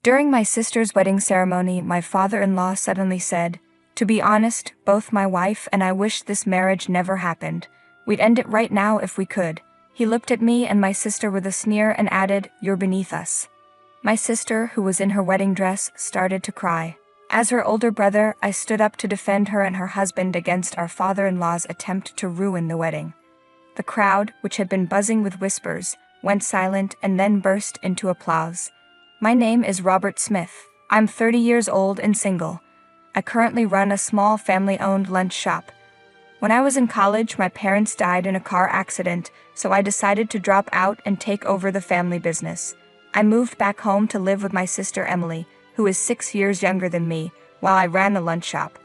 During my sister's wedding ceremony, my father-in-law suddenly said, "To be honest, both my wife and I wish this marriage never happened. We'd end it right now if we could." He looked at me and my sister with a sneer and added, "You're beneath us." My sister, who was in her wedding dress, started to cry. As her older brother, I stood up to defend her and her husband against our father-in-law's attempt to ruin the wedding. The crowd, which had been buzzing with whispers, went silent and then burst into applause. My name is Robert Smith. I'm 30 years old and single. I currently run a small family-owned lunch shop. When I was in college, my parents died in a car accident, so I decided to drop out and take over the family business. I moved back home to live with my sister Emily, who is 6 years younger than me, while I ran the lunch shop.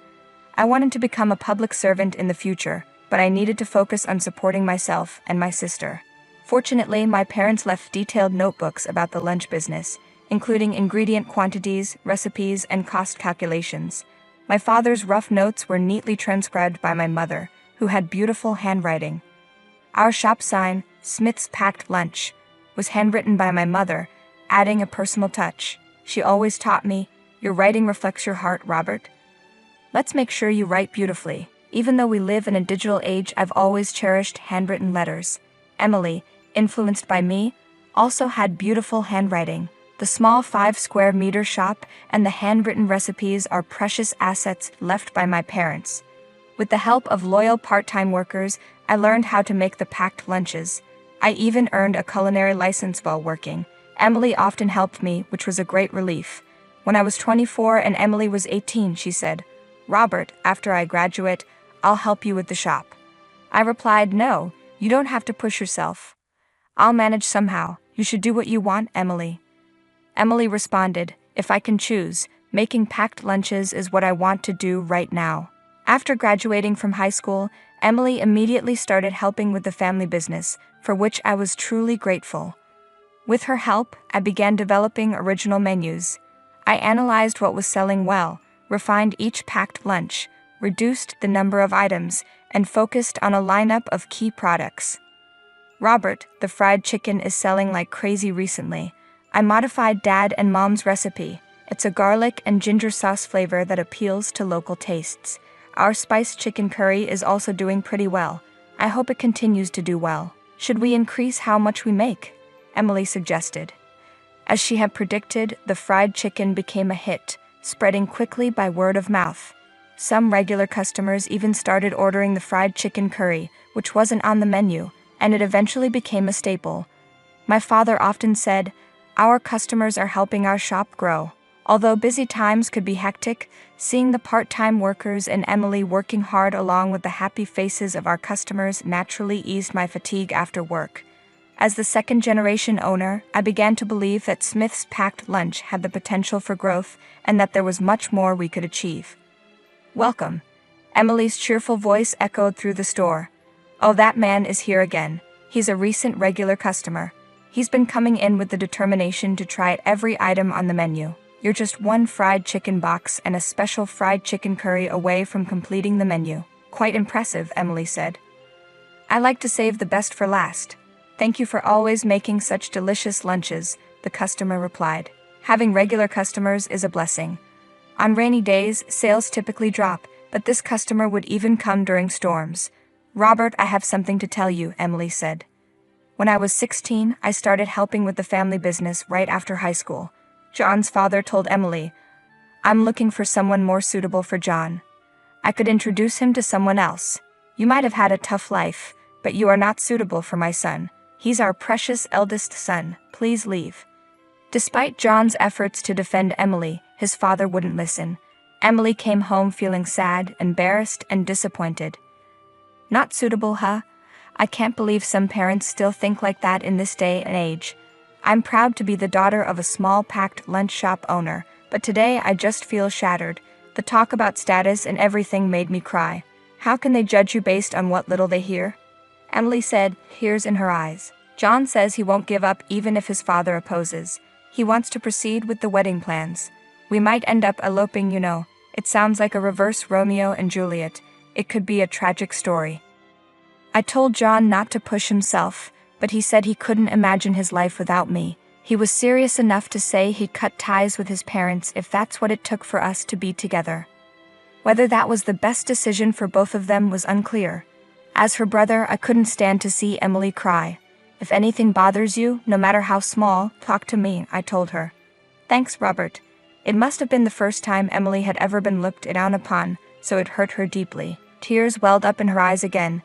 I wanted to become a public servant in the future, but I needed to focus on supporting myself and my sister. Fortunately, my parents left detailed notebooks about the lunch business, including ingredient quantities, recipes, and cost calculations. My father's rough notes were neatly transcribed by my mother, who had beautiful handwriting. Our shop sign, Smith's Packed Lunch, was handwritten by my mother, adding a personal touch. She always taught me, "Your writing reflects your heart, Robert. Let's make sure you write beautifully." Even though we live in a digital age, I've always cherished handwritten letters. Emily, influenced by me, also had beautiful handwriting. The small 5-square-meter shop and the handwritten recipes are precious assets left by my parents. With the help of loyal part-time workers, I learned how to make the packed lunches. I even earned a culinary license while working. Emily often helped me, which was a great relief. When I was 24 and Emily was 18, she said, "Robert, after I graduate, I'll help you with the shop." I replied, "No, you don't have to push yourself. I'll manage somehow. You should do what you want, Emily." Emily responded, "If I can choose, making packed lunches is what I want to do right now." After graduating from high school, Emily immediately started helping with the family business, for which I was truly grateful. With her help, I began developing original menus. I analyzed what was selling well, refined each packed lunch, reduced the number of items, and focused on a lineup of key products. "Robert, the fried chicken is selling like crazy recently. I modified Dad and Mom's recipe. It's a garlic and ginger sauce flavor that appeals to local tastes. Our spiced chicken curry is also doing pretty well. I hope it continues to do well. Should we increase how much we make?" Emily suggested. As she had predicted, the fried chicken became a hit, spreading quickly by word of mouth. Some regular customers even started ordering the fried chicken curry, which wasn't on the menu, and it eventually became a staple. My father often said, "Our customers are helping our shop grow." Although busy times could be hectic, seeing the part-time workers and Emily working hard along with the happy faces of our customers naturally eased my fatigue after work. As the second-generation owner, I began to believe that Smith's Packed Lunch had the potential for growth and that there was much more we could achieve. "Welcome." Emily's cheerful voice echoed through the store. "Oh, that man is here again. He's a recent regular customer. He's been coming in with the determination to try every item on the menu. You're just one fried chicken box and a special fried chicken curry away from completing the menu." "Quite impressive," Emily said. "I like to save the best for last. Thank you for always making such delicious lunches," the customer replied. Having regular customers is a blessing. On rainy days, sales typically drop, but this customer would even come during storms. "Robert, I have something to tell you," Emily said. "When I was 16, I started helping with the family business right after high school. John's father told Emily, 'I'm looking for someone more suitable for John. I could introduce him to someone else. You might have had a tough life, but you are not suitable for my son. He's our precious eldest son. Please leave.' Despite John's efforts to defend Emily, his father wouldn't listen. Emily came home feeling sad, embarrassed, and disappointed. "Not suitable, huh? I can't believe some parents still think like that in this day and age. I'm proud to be the daughter of a small packed lunch shop owner, but today I just feel shattered. The talk about status and everything made me cry. How can they judge you based on what little they hear?" Emily said, tears in her eyes. "John says he won't give up even if his father opposes. He wants to proceed with the wedding plans. We might end up eloping, you know. It sounds like a reverse Romeo and Juliet. It could be a tragic story." I told John not to push himself, but he said he couldn't imagine his life without me. He was serious enough to say he'd cut ties with his parents if that's what it took for us to be together. Whether that was the best decision for both of them was unclear. As her brother, I couldn't stand to see Emily cry. "If anything bothers you, no matter how small, talk to me," I told her. "Thanks, Robert." It must have been the first time Emily had ever been looked down upon, so it hurt her deeply. Tears welled up in her eyes again.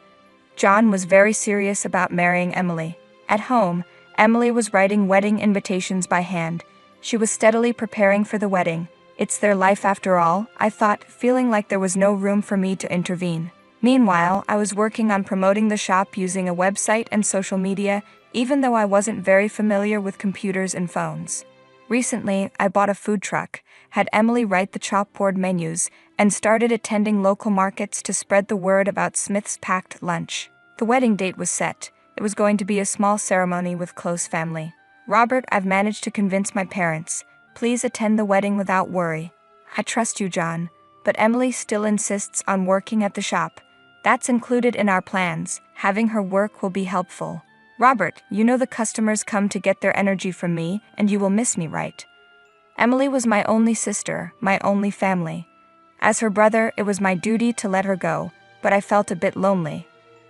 John was very serious about marrying Emily. At home, Emily was writing wedding invitations by hand. She was steadily preparing for the wedding. It's their life after all, I thought, feeling like there was no room for me to intervene. Meanwhile, I was working on promoting the shop using a website and social media, even though I wasn't very familiar with computers and phones. Recently, I bought a food truck, had Emily write the chalkboard menus, and started attending local markets to spread the word about Smith's packed lunch. The wedding date was set. It was going to be a small ceremony with close family. "Robert, I've managed to convince my parents. Please attend the wedding without worry." "I trust you, John, but Emily still insists on working at the shop. That's included in our plans. Having her work will be helpful." "Robert, you know the customers come to get their energy from me, and you will miss me, right?" Emily was my only sister, my only family. As her brother, it was my duty to let her go, but I felt a bit lonely.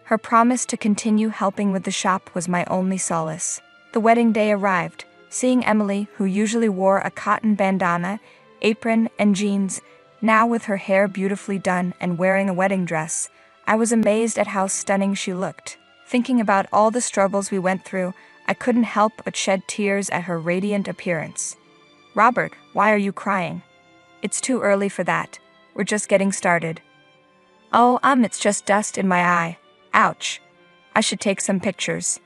Her promise to continue helping with the shop was my only solace. The wedding day arrived. Seeing Emily, who usually wore a cotton bandana, apron, and jeans, now with her hair beautifully done and wearing a wedding dress, I was amazed at how stunning she looked. Thinking about all the struggles we went through, I couldn't help but shed tears at her radiant appearance. "Robert, why are you crying?" "It's too early for that. We're just getting started." "Oh, it's just dust in my eye. Ouch. I should take some pictures."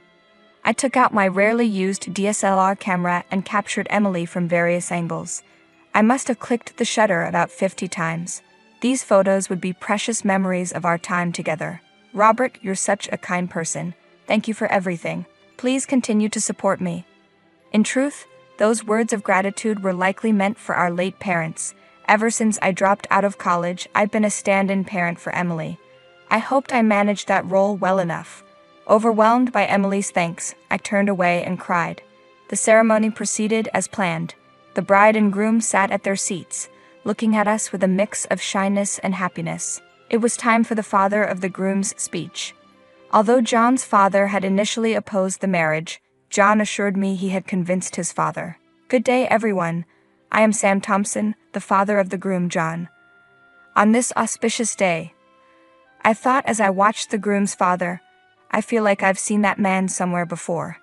I took out my rarely used DSLR camera and captured Emily from various angles. I must have clicked the shutter about 50 times. These photos would be precious memories of our time together. "Robert, you're such a kind person. Thank you for everything. Please continue to support me." In truth, those words of gratitude were likely meant for our late parents. Ever since I dropped out of college, I've been a stand-in parent for Emily. I hoped I managed that role well enough. Overwhelmed by Emily's thanks, I turned away and cried. The ceremony proceeded as planned. The bride and groom sat at their seats, looking at us with a mix of shyness and happiness. It was time for the father of the groom's speech. Although John's father had initially opposed the marriage, John assured me he had convinced his father. "Good day, everyone. I am Sam Thompson, the father of the groom, John. On this auspicious day," I thought as I watched the groom's father, "I feel like I've seen that man somewhere before."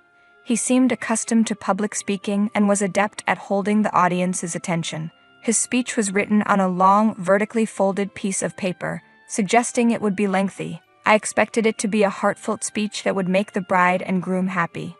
He seemed accustomed to public speaking and was adept at holding the audience's attention. His speech was written on a long, vertically folded piece of paper, suggesting it would be lengthy. I expected it to be a heartfelt speech that would make the bride and groom happy.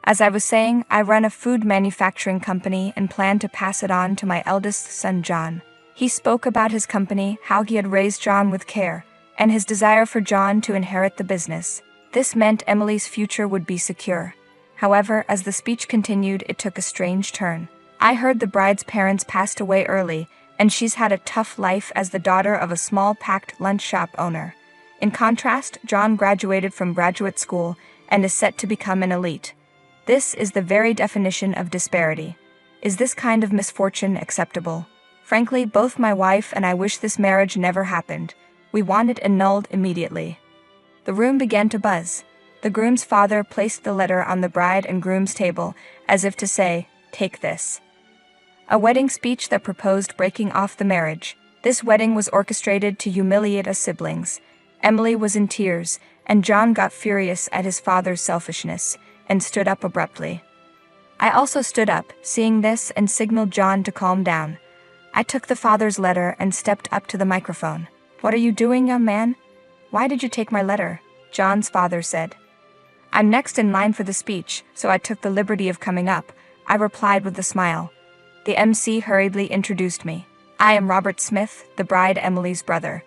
As I was saying, I run a food manufacturing company and plan to pass it on to my eldest son, John. He spoke about his company, how he had raised John with care, and his desire for John to inherit the business. This meant Emily's future would be secure. However, as the speech continued, it took a strange turn. I heard the bride's parents passed away early, and she's had a tough life as the daughter of a small packed lunch shop owner. In contrast, John graduated from graduate school and is set to become an elite. This is the very definition of disparity. Is this kind of misfortune acceptable? Frankly, both my wife and I wish this marriage never happened. We want it annulled immediately. The room began to buzz. The groom's father placed the letter on the bride and groom's table, as if to say, "Take this." A wedding speech that proposed breaking off the marriage. This wedding was orchestrated to humiliate us siblings. Emily was in tears, and John got furious at his father's selfishness, and stood up abruptly. I also stood up, seeing this, and signaled John to calm down. I took the father's letter and stepped up to the microphone. "What are you doing, young man? Why did you take my letter?" John's father said. "I'm next in line for the speech, so I took the liberty of coming up," I replied with a smile. The MC hurriedly introduced me. "I am Robert Smith, the bride Emily's brother."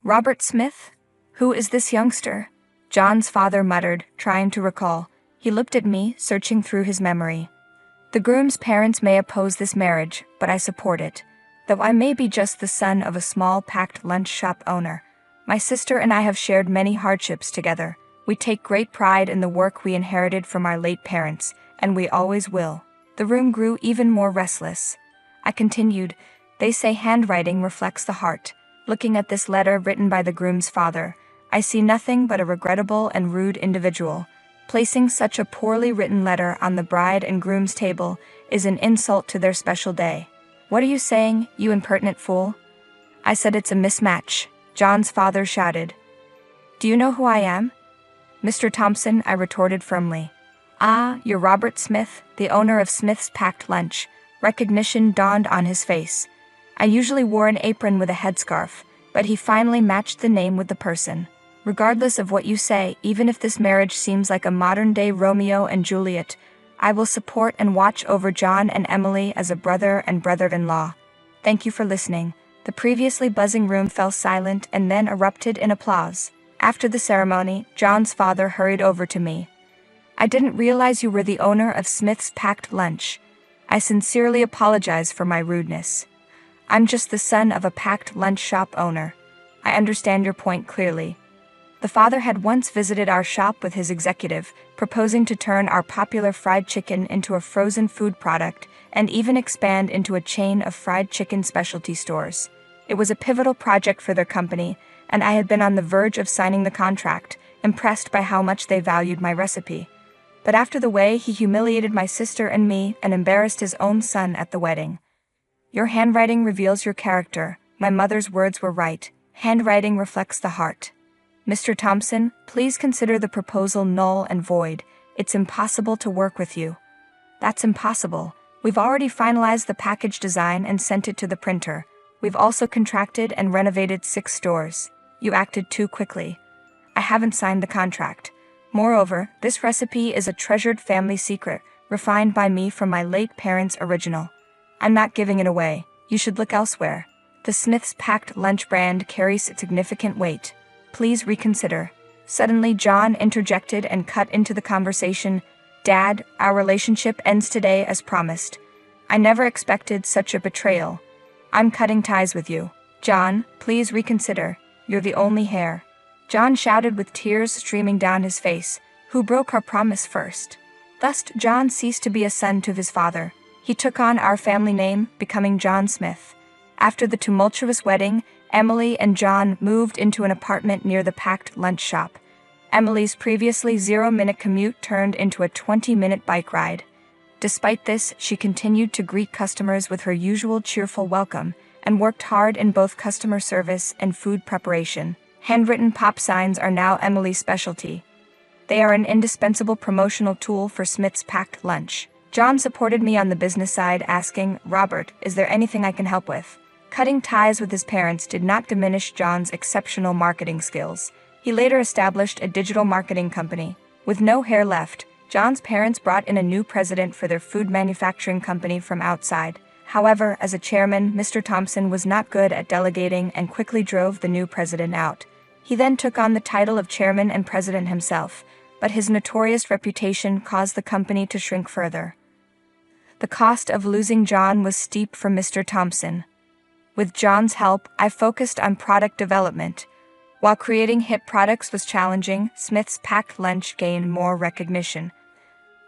"Robert Smith? Who is this youngster?" John's father muttered, trying to recall. He looked at me, searching through his memory. "The groom's parents may oppose this marriage, but I support it. Though I may be just the son of a small packed lunch shop owner, my sister and I have shared many hardships together. We take great pride in the work we inherited from our late parents, and we always will. The room grew even more restless. I continued, "They say handwriting reflects the heart. Looking at this letter written by the groom's father, I see nothing but a regrettable and rude individual. Placing such a poorly written letter on the bride and groom's table is an insult to their special day." "What are you saying, you impertinent fool?" I said. "It's a mismatch," John's father shouted. "Do you know who I am?" "Mr. Thompson," I retorted firmly. "Ah, you're Robert Smith, the owner of Smith's Packed Lunch." Recognition dawned on his face. I usually wore an apron with a headscarf, but he finally matched the name with the person. "Regardless of what you say, even if this marriage seems like a modern-day Romeo and Juliet, I will support and watch over John and Emily as a brother and brother-in-law. Thank you for listening." The previously buzzing room fell silent and then erupted in applause. After the ceremony, John's father hurried over to me. "I didn't realize you were the owner of Smith's Packed Lunch. I sincerely apologize for my rudeness. I'm just the son of a packed lunch shop owner. I understand your point clearly." The father had once visited our shop with his executive, proposing to turn our popular fried chicken into a frozen food product and even expand into a chain of fried chicken specialty stores. It was a pivotal project for their company, and I had been on the verge of signing the contract, impressed by how much they valued my recipe. But after the way he humiliated my sister and me and embarrassed his own son at the wedding. "Your handwriting reveals your character." My mother's words were right. Handwriting reflects the heart. "Mr. Thompson, please consider the proposal null and void. It's impossible to work with you." "That's impossible. We've already finalized the package design and sent it to the printer. We've also contracted and renovated 6 stores. You acted too quickly. I haven't signed the contract. Moreover, this recipe is a treasured family secret, refined by me from my late parents' original. I'm not giving it away. You should look elsewhere. The Smith's Packed Lunch brand carries significant weight. Please reconsider." Suddenly, John interjected and cut into the conversation. "Dad, our relationship ends today as promised. I never expected such a betrayal. I'm cutting ties with you." "John, please reconsider. You're the only heir." John shouted with tears streaming down his face. "Who broke our promise first?" Thus, John ceased to be a son to his father. He took on our family name, becoming John Smith. After the tumultuous wedding, Emily and John moved into an apartment near the Packed Lunch shop. Emily's previously 0-minute commute turned into a 20-minute bike ride. Despite this, she continued to greet customers with her usual cheerful welcome and worked hard in both customer service and food preparation. Handwritten pop signs are now Emily's specialty. They are an indispensable promotional tool for Smith's Packed Lunch. John supported me on the business side, asking, "Robert, is there anything I can help with?" Cutting ties with his parents did not diminish John's exceptional marketing skills. He later established a digital marketing company. With no hair left, John's parents brought in a new president for their food manufacturing company from outside. However, as a chairman, Mr. Thompson was not good at delegating and quickly drove the new president out. He then took on the title of chairman and president himself, but his notorious reputation caused the company to shrink further. The cost of losing John was steep for Mr. Thompson. With John's help, I focused on product development. While creating hit products was challenging, Smith's Packed Lunch gained more recognition.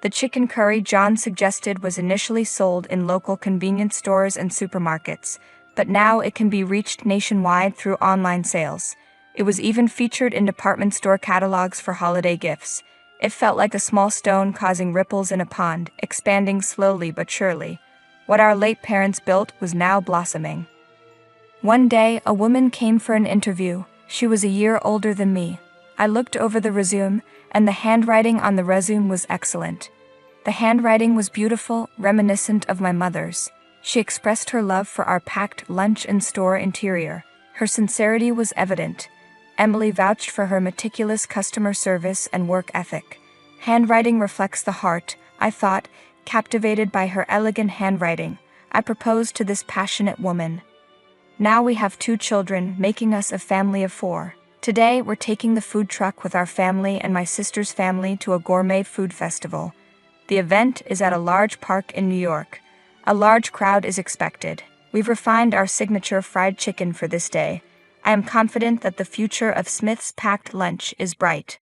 The chicken curry John suggested was initially sold in local convenience stores and supermarkets, but now it can be reached nationwide through online sales. It was even featured in department store catalogs for holiday gifts. It felt like a small stone causing ripples in a pond, expanding slowly but surely. What our late parents built was now blossoming. One day, a woman came for an interview. She was a year older than me. I looked over the resume, and the handwriting on the resume was excellent. The handwriting was beautiful, reminiscent of my mother's. She expressed her love for our packed lunch and store interior. Her sincerity was evident. Emily vouched for her meticulous customer service and work ethic. Handwriting reflects the heart, I thought, captivated by her elegant handwriting. I proposed to this passionate woman. Now we have 2 children, making us a family of 4. Today, we're taking the food truck with our family and my sister's family to a gourmet food festival. The event is at a large park in New York. A large crowd is expected. We've refined our signature fried chicken for this day. I am confident that the future of Smith's Packed Lunch is bright.